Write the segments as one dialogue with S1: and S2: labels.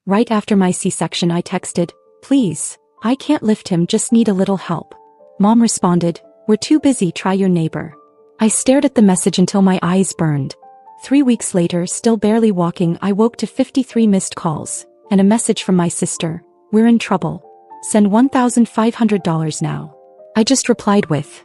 S1: Right after my C-section I texted, "Please, I can't lift him, just need a little help." Mom responded, "We're too busy, try your neighbor." I stared at the message until my eyes burned. 3 weeks later, still barely walking, I woke to 53 missed calls, and a message from my sister, "We're in trouble. Send $1,500 now." I just replied with,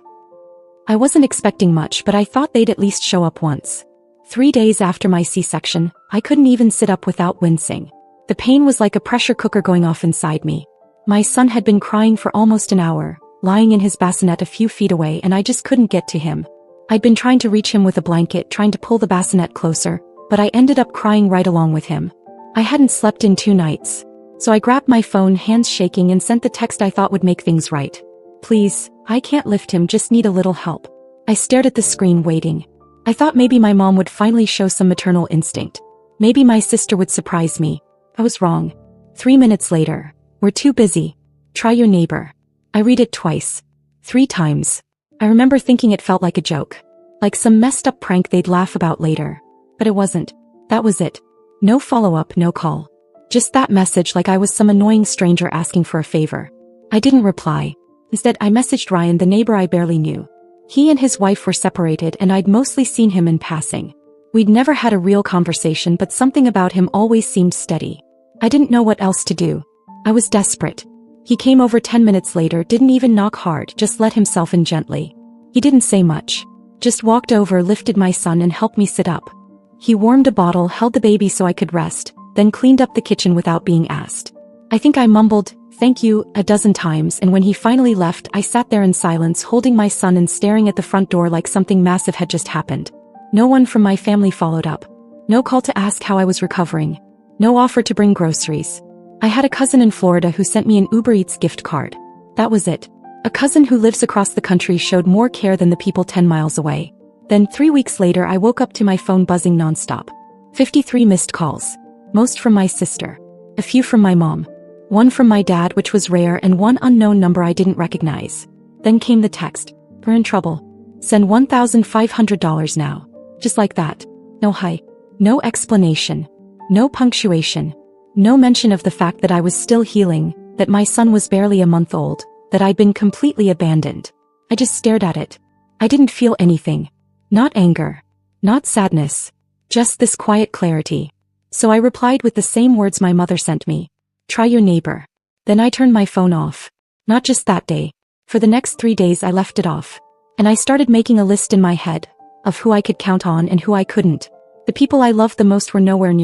S1: I wasn't expecting much, but I thought they'd at least show up once. 3 days after my C-section, I couldn't even sit up without wincing. The pain was like a pressure cooker going off inside me. My son had been crying for almost an hour, lying in his bassinet a few feet away, and I just couldn't get to him. I'd been trying to reach him with a blanket, trying to pull the bassinet closer, but I ended up crying right along with him. I hadn't slept in 2 nights. So I grabbed my phone, hands shaking, and sent the text I thought would make things right. "Please, I can't lift him, just need a little help." I stared at the screen, waiting. I thought maybe my mom would finally show some maternal instinct. Maybe my sister would surprise me. I was wrong. 3 minutes later, "We're too busy. Try your neighbor." I read it twice. 3 times. I remember thinking it felt like a joke. Like some messed up prank they'd laugh about later. But it wasn't. That was it. No follow-up, no call. Just that message, like I was some annoying stranger asking for a favor. I didn't reply. Instead, I messaged Ryan, the neighbor I barely knew. He and his wife were separated, and I'd mostly seen him in passing. We'd never had a real conversation, but something about him always seemed steady. I didn't know what else to do. I was desperate. He came over 10 minutes later, didn't even knock hard, just let himself in gently. He didn't say much. Just walked over, lifted my son, and helped me sit up. He warmed a bottle, held the baby so I could rest, then cleaned up the kitchen without being asked. I think I mumbled, "Thank you," a dozen times, and when he finally left, I sat there in silence, holding my son and staring at the front door like something massive had just happened. No one from my family followed up. No call to ask how I was recovering. No offer to bring groceries. I had a cousin in Florida who sent me an Uber Eats gift card. That was it. A cousin who lives across the country showed more care than the people 10 miles away. Then 3 weeks later, I woke up to my phone buzzing nonstop. 53 missed calls. Most from my sister. A few from my mom. One from my dad, which was rare, and one unknown number I didn't recognize. Then came the text. "We're in trouble. Send $1,500 now." Just like that. No hi. No explanation. No punctuation. No mention of the fact that I was still healing, that my son was barely a month old, that I'd been completely abandoned. I just stared at it. I didn't feel anything. Not anger. Not sadness. Just this quiet clarity. So I replied with the same words my mother sent me. "Try your neighbor." Then I turned my phone off. Not just that day. For the next 3 days I left it off. And I started making a list in my head of who I could count on and who I couldn't. The people I loved the most were nowhere near.